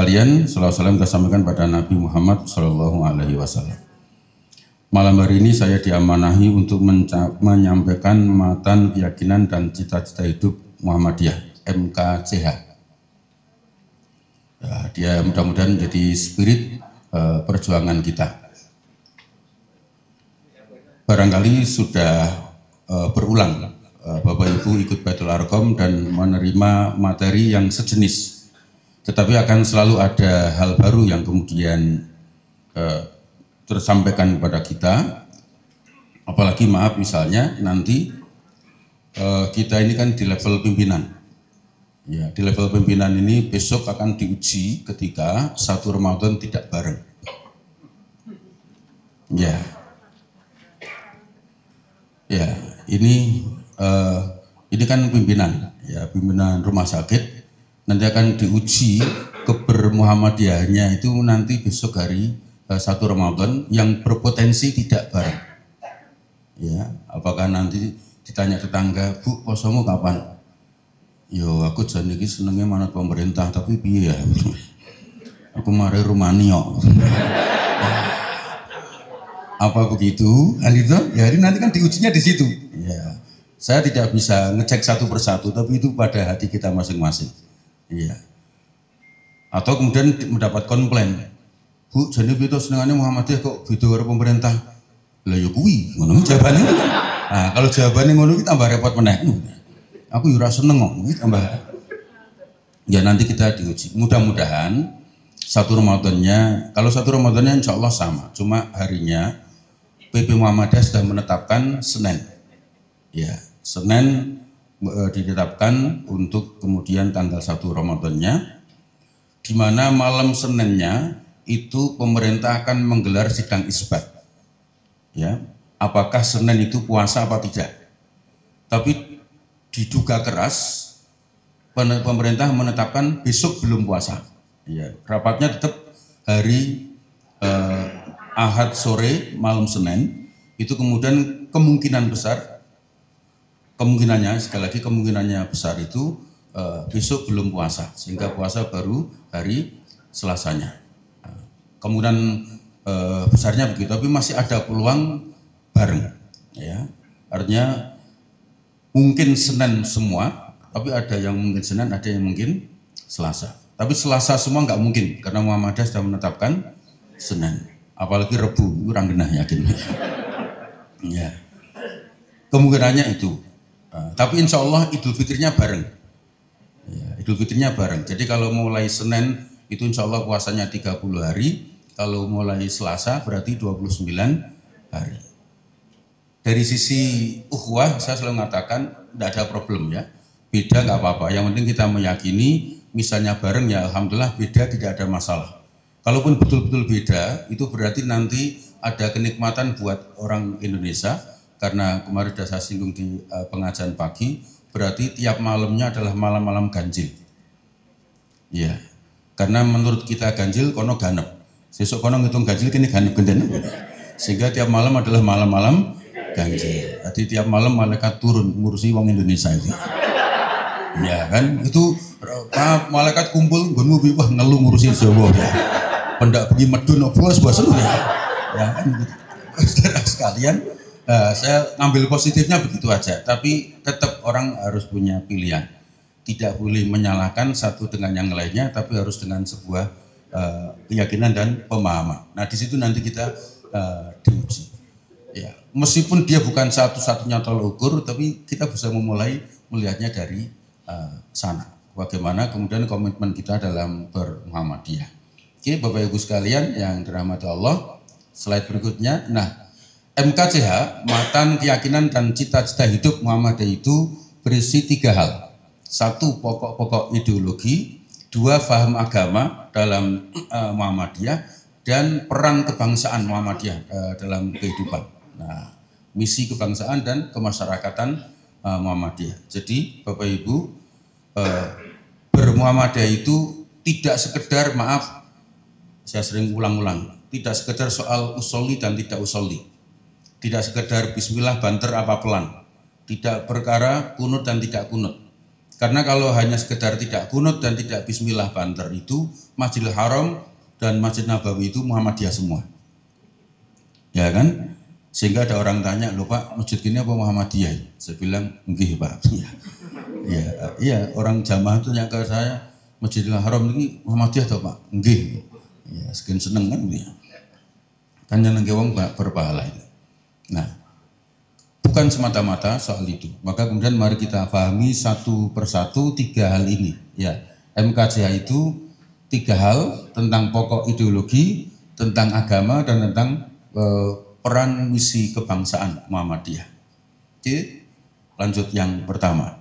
sekalian, salawat salam kita sampaikan pada Nabi Muhammad SAW. Malam hari ini saya diamanahi untuk menyampaikan matan keyakinan dan cita-cita hidup Muhammadiyah, MKCH. Ya, dia mudah-mudahan menjadi spirit perjuangan kita. Barangkali sudah berulang Bapak Ibu ikut Baitul Arqam dan menerima materi yang sejenis. Tetapi akan selalu ada hal baru yang kemudian tersampaikan kepada kita. Apalagi maaf misalnya nanti kita ini kan di level pimpinan. Ya, di level pimpinan ini besok akan diuji ketika 1 Ramadan tidak bareng. Ya. Ya, ini kan pimpinan, ya pimpinan rumah sakit nanti akan diuji kebermuhammadiyahnya itu nanti besok hari 1 Ramadan yang berpotensi tidak bareng. Ya, apakah nanti ditanya tetangga, Bu, posomu kapan? Yo, aku jan iki senenge manut pemerintah tapi piye ya? Aku mari Rumania. Apa begitu? Kan itu? Ya, hari nanti kan diujinya di situ. Ya. Saya tidak bisa ngecek satu persatu, tapi itu pada hati kita masing-masing. Iya. Atau kemudian mendapat komplain, Bu, jadi itu senengannya Muhammadiyah kok gitu karo pemerintah. Lah ya kuwi, ngono jawabane. Nah, kalau jawabannya ngono iki tambah repot meneh. Aku yo ora seneng kok, iki tambah. Ya nanti kita diuji. Mudah-mudahan 1 Ramadannya, kalau 1 Ramadannya insya Allah sama, cuma harinya PP Muhammadiyah sudah menetapkan Senin. Ya, Senin ditetapkan untuk kemudian tanggal 1 Ramadannya, di mana malam Seninnya itu pemerintah akan menggelar sidang isbat. Ya, apakah Senin itu puasa apa tidak? Tapi diduga keras pemerintah menetapkan besok belum puasa. Ya, rapatnya tetap hari Ahad sore malam Senin, itu kemudian kemungkinan besar, sekali lagi kemungkinannya besar itu besok belum puasa, sehingga puasa baru hari Selasanya. Kemungkinan besarnya begitu, tapi masih ada peluang bareng. Ya, artinya mungkin Senin semua, tapi ada yang mungkin Senin, ada yang mungkin Selasa. Tapi Selasa semua nggak mungkin, karena Muhammadiyah sudah menetapkan Senin. Apalagi Rebu, kurang genah yakin. Ya, kemungkinannya itu. Tapi insya Allah Idul Fitrinya bareng. Ya, Idul Fitrinya bareng. Jadi kalau mulai Senin itu insya Allah puasanya 30 hari. Kalau mulai Selasa berarti 29 hari. Dari sisi ukhuwah saya selalu mengatakan tidak ada problem ya. Beda nggak apa-apa. Yang penting kita meyakini misalnya bareng ya alhamdulillah, beda tidak ada masalah. Kalaupun betul-betul beda itu berarti nanti ada kenikmatan buat orang Indonesia. Karena kemarin sudah saya singgung di pengajian pagi, berarti tiap malamnya adalah malam-malam ganjil. Iya, karena menurut kita ganjil, kono ganep. Sesuk kono ngitung ganjil, kini ganep genden. Sehingga tiap malam adalah malam-malam ganjil. Jadi tiap malam malaikat turun ngurusi wong Indonesia itu. Ya kan, itu malaikat kumpul, gunmu wah ngeluh ngurusi Jawa ya. Pendak pergi medun, bos ya. Ya kan, gitu. Saudara sekalian. Saya ngambil positifnya begitu aja, tapi tetap orang harus punya pilihan. Tidak boleh menyalahkan satu dengan yang lainnya, tapi harus dengan sebuah keyakinan dan pemahaman. Nah di situ nanti kita diuji. Ya, meskipun dia bukan satu-satunya tolak ukur, tapi kita bisa memulai melihatnya dari sana. Bagaimana kemudian komitmen kita dalam bermuhammadiyah. Oke, Bapak Ibu sekalian yang dirahmati Allah, slide berikutnya. Nah, MKCH, matan keyakinan dan cita-cita hidup Muhammadiyah itu berisi 3 hal. 1, pokok-pokok ideologi. 2, faham agama dalam Muhammadiyah. Dan peran kebangsaan Muhammadiyah dalam kehidupan. Nah, misi kebangsaan dan kemasyarakatan Muhammadiyah. Jadi Bapak Ibu, bermuhammadiyah itu tidak sekedar, maaf, saya sering ulang-ulang, tidak sekedar soal usoli dan tidak usoli. Tidak sekedar bismillah banter apa pelan, tidak perkara kunut dan tidak kunut, Karena kalau hanya sekedar tidak kunut dan tidak bismillah banter itu Masjidil Haram dan Masjid Nabawi itu Muhammadiyah semua. Ya kan? Sehingga ada orang tanya, "Loh Pak, masjid ini apa Muhammadiyah?" Saya bilang, "Nggih Pak." Iya, orang jamaah itu tanya ke saya, "Masjidil Haram ini Muhammadiyah toh Pak?" "Nggih." Ya, sekian seneng kan dia. Kan jeneng wong berpahala itu. Nah, bukan semata-mata soal itu. Maka kemudian mari kita pahami satu persatu 3 hal ini. Ya, MKCH itu 3 hal tentang pokok ideologi, tentang agama dan tentang peran misi kebangsaan Muhammadiyah. Oke, lanjut yang pertama.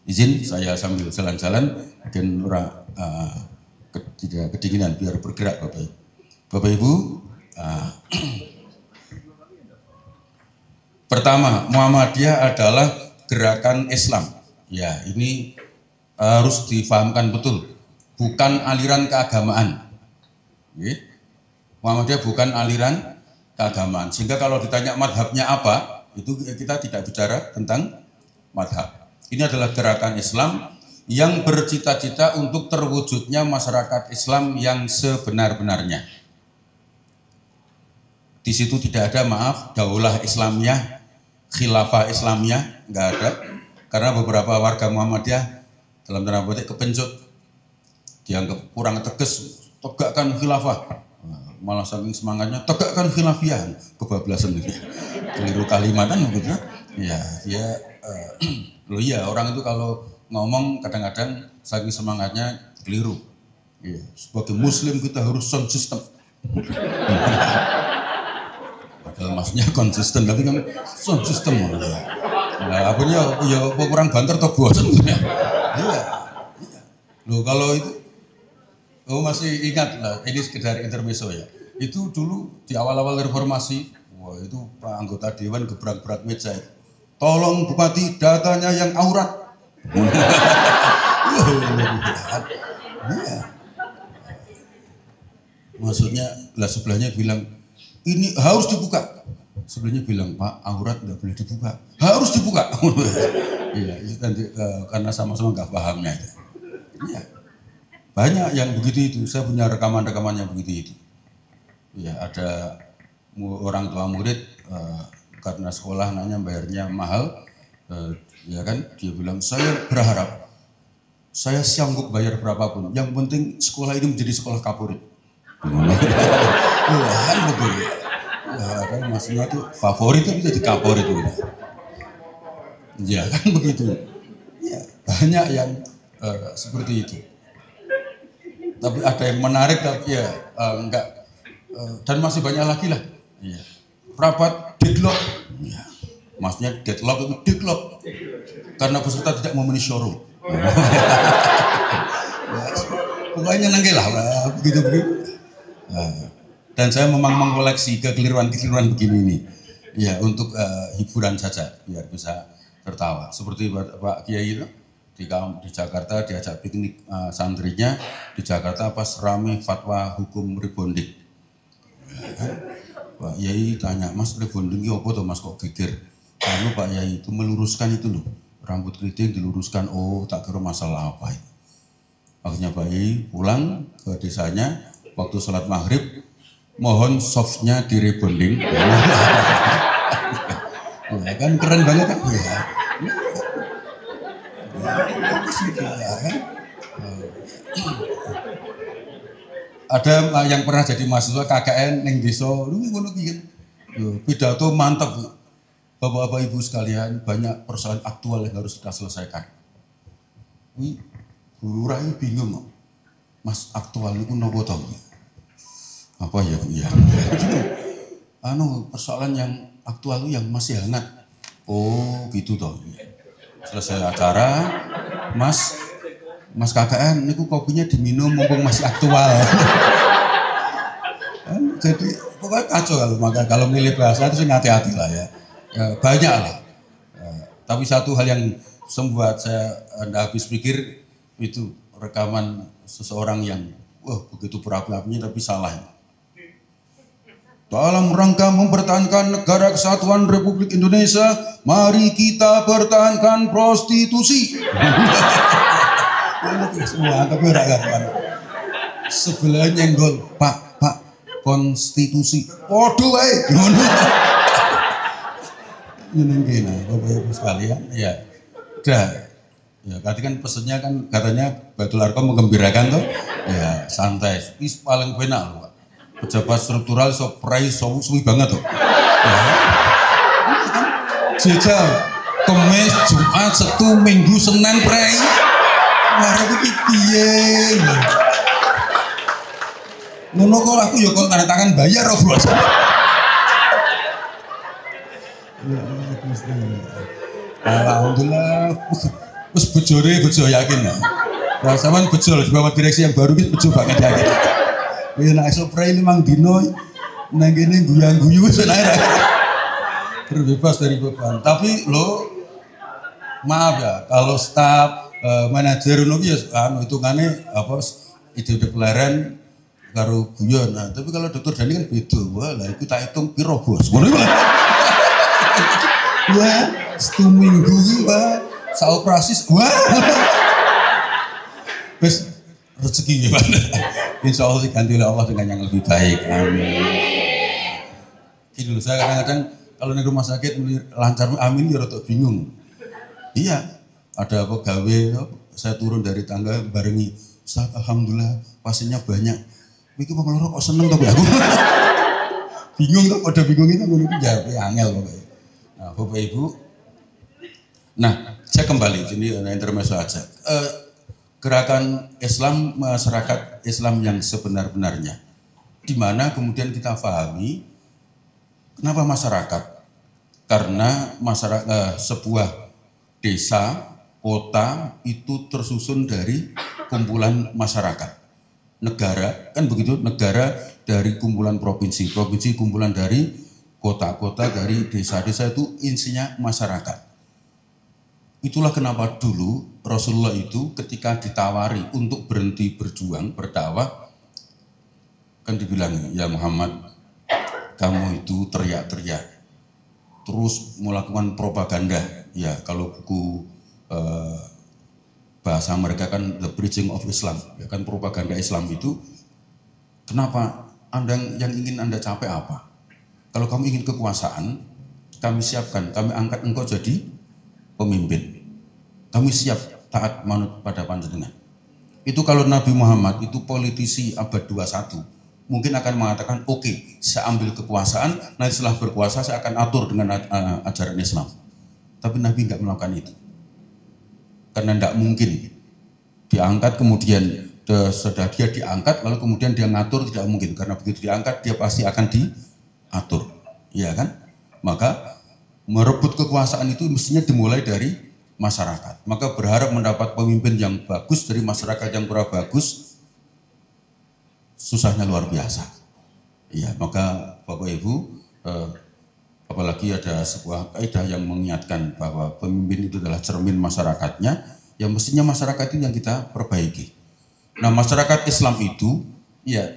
Izin saya sambil jalan-jalan, mungkin tidak kedinginan biar bergerak Bapak Ibu. Pertama, Muhammadiyah adalah gerakan Islam. Ya, ini harus difahamkan betul. Bukan aliran keagamaan. Muhammadiyah bukan aliran keagamaan. Sehingga kalau ditanya madhabnya apa, itu kita tidak bicara tentang madhab. Ini adalah gerakan Islam yang bercita-cita untuk terwujudnya masyarakat Islam yang sebenar-benarnya. Di situ tidak ada, maaf, daulah Islamiyah, khilafah Islamiyah, enggak ada. Karena beberapa warga Muhammadiyah dalam tanda petik kepencut, dianggap kurang tegas, tegakkan khilafah. Malah saking semangatnya tegakkan khilafiyah, kebablasan gitu. Keliru kalimatan begitu. Ya, dia loh iya, orang itu kalau ngomong kadang-kadang saking semangatnya keliru. Ya, sebagai muslim kita harus sound system. Padahal maksudnya konsisten, tapi kan sound system. Nah, apanya ya kurang banter atau bosan ya. Iya. Loh kalau itu masih ingat lah, ini sekedar intermezzo ya. Itu dulu di awal-awal reformasi, wah itu Pak anggota dewan gebrak-gebrak meja. Tolong Bupati datanya yang aurat. Iya. Maksudnya lah sebelahnya bilang ini harus dibuka. Sebelahnya bilang Pak aurat nggak boleh dibuka, harus dibuka. Iya itu nanti karena sama-sama nggak pahamnya itu. Iya. Banyak yang begitu itu. Saya punya rekaman-rekaman yang begitu itu. Ya ada orang tua murid karena sekolah anaknya bayarnya mahal, ya kan dia bilang saya berharap saya sanggup bayar berapapun, yang penting sekolah ini menjadi sekolah kapurit. Kan begitu. Ya kan maksudnya itu favorit itu jadi kapurit itu. Ya kan begitu. Ya banyak yang seperti itu. Tapi ada yang menarik tapi ya enggak, dan masih banyak lagi lah. Ya. Rapat deadlock. Ya. Maksudnya deadlock itu deadlock karena peserta tidak memenuhi showroom. Ya, pokoknya nengkel lah begitu. Dan saya memang mengkoleksi kekeliruan-kekeliruan begini ini. Ya untuk hiburan saja biar bisa tertawa. Seperti Pak Kiai itu di Jakarta diajak piknik santrinya di Jakarta pas rame fatwa hukum rebonding. Pak Yai tanya, "Mas rebonding itu apa tuh Mas kok geger?" Lalu Pak Yai itu meluruskan itu loh, rambut keriting diluruskan. Oh tak kira masalah apa itu. Akhirnya Pak Yai pulang ke desanya, waktu sholat maghrib mohon softnya di rebonding. Ya kan keren banget kan? Ya. Ada yang pernah jadi mahasiswa KKN neng desa, ngono ki kan. Pidato mantap. Bapak-bapak Ibu sekalian, banyak persoalan aktual yang harus kita selesaikan. Ini Bu Lurah ini bingung, Mas aktual itu nopo to? Apa ya? Ya. Persoalan yang aktual itu yang masih hangat. Oh, gitu toh. Selesai acara, Mas KKN, ini kopinya diminum mumpung masih aktual. Jadi pokoknya kacau kalau milih bahasa itu hati-hati lah ya. Banyak lah. Tapi satu hal yang membuat saya tidak habis pikir itu rekaman seseorang yang begitu berapi-apinya tapi salah. Dalam rangka mempertahankan negara kesatuan Republik Indonesia, mari kita pertahankan prostitusi. Semua tapi ora karuan. Sebelah nyenggol, Pak, konstitusi. Podo wae. Ngono. Ini kena, Bapak Ibu sekalian, ya. Udah. Ya, tadi kan pesennya kan katanya Baitul Arqam menggembirakan tuh. Ya, santai. Wis paling benar, Pak. Pejabat struktural so price so suwi banget tuh. Ya. Jejal Kemis, Jumat, Sabtu, Minggu, Senin prei. Mari iki piye? Ngono kok aku ya kon tanda tangan bayar kok, Bos. Ya, Gusti. Alhamdulillah. Wis bojone bojo yakin ya. Lah sampean bejo di bawah direksi yang baru wis bejo banget yakin. Ya nek sopre ini mang dino nang kene guyang-guyu wis ae. Terbebas dari beban. Tapi lo maaf ya kalau staf manajer ngono ki ya hitungane apa ide peleren karo guyon. Nah, tapi kalau dokter Dani kan beda. Wah, lah iku tak hitung piro, Bos. Ngono iki. Wah, 1 minggu iki, Pak. Sa operasi. Wah. Wis rezeki gimana? Insya Allah diganti oleh Allah dengan yang lebih baik. Amin. Ini dulu saya kadang-kadang kalau di rumah sakit lancar amin ya rada bingung. Iya, ada apa gawe, saya turun dari tangga barengi. Ustaz, alhamdulillah pasiennya banyak. Iki wong loro kok seneng to aku. Bingung kok pada bingung itu ngono iki jawab angel pokoknya. Nah, Bapak Ibu. Nah, saya kembali ini intermezzo aja. Gerakan Islam, masyarakat Islam yang sebenar-benarnya, di mana kemudian kita pahami kenapa masyarakat, karena masyarakat sebuah desa, kota itu tersusun dari kumpulan masyarakat. Negara kan begitu, negara dari kumpulan provinsi, provinsi kumpulan dari kota-kota, dari desa-desa itu insinya masyarakat. Itulah kenapa dulu Rasulullah itu ketika ditawari untuk berhenti berjuang, berdakwah, kan dibilang, ya Muhammad, kamu itu teriak-teriak, terus melakukan propaganda. Ya kalau buku bahasa mereka kan The Preaching of Islam, ya kan propaganda Islam itu. Kenapa Anda yang ingin Anda capai apa? Kalau kamu ingin kekuasaan, kami siapkan, kami angkat engkau jadi pemimpin. Kami siap taat manut pada panjenengan. Itu kalau Nabi Muhammad itu politisi abad 21, mungkin akan mengatakan, oke, saya ambil kekuasaan, nanti setelah berkuasa saya akan atur dengan ajaran Islam. Tapi Nabi nggak melakukan itu. Karena tidak mungkin diangkat kemudian sudah dia diangkat lalu kemudian dia ngatur, tidak mungkin. Karena begitu diangkat dia pasti akan diatur, ya kan? Maka merebut kekuasaan itu mestinya dimulai dari masyarakat. Maka berharap mendapat pemimpin yang bagus dari masyarakat yang kurang bagus, susahnya luar biasa. Iya, maka Bapak Ibu, apalagi ada sebuah kaidah yang mengingatkan bahwa pemimpin itu adalah cermin masyarakatnya, yang mestinya masyarakat itu yang kita perbaiki. Nah, masyarakat Islam itu, ya,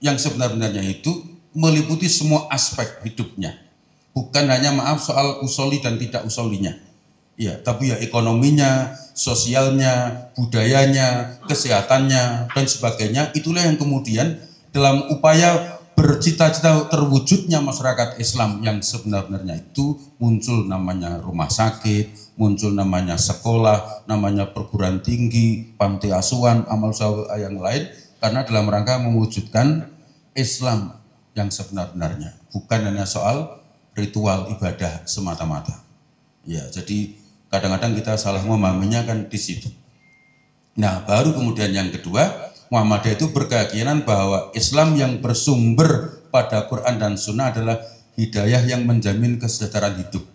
yang sebenarnya itu meliputi semua aspek hidupnya. Bukan hanya soal usoli dan tidak usolinya. Ya, tapi ya ekonominya, sosialnya, budayanya, kesehatannya, dan sebagainya. Itulah yang kemudian dalam upaya bercita-cita terwujudnya masyarakat Islam yang sebenarnya itu muncul namanya rumah sakit, muncul namanya sekolah, namanya perguruan tinggi, panti asuhan, amal soleh yang lain, karena dalam rangka mewujudkan Islam yang sebenarnya, bukan hanya soal ritual ibadah semata-mata. Ya, jadi kadang-kadang kita salah memahaminya kan di situ. Nah, baru kemudian yang kedua, Muhammadiyah itu berkeyakinan bahwa Islam yang bersumber pada Quran dan Sunnah adalah hidayah yang menjamin kesejahteraan hidup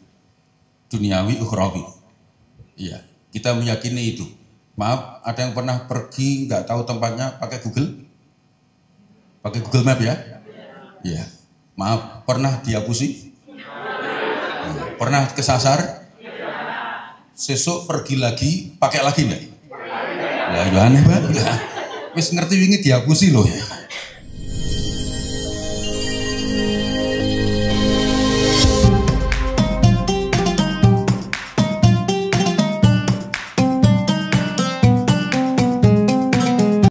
duniawi ukhrawi. Iya, kita meyakini itu. Maaf, ada yang pernah pergi nggak tahu tempatnya pakai Google? Pakai Google Map ya? Iya. Maaf, pernah dihapusi? Pernah kesasar? Sesuk pergi lagi, pakai lagi enggak? Lah ya aneh banget. Wis ngerti wingi dihapusi loh.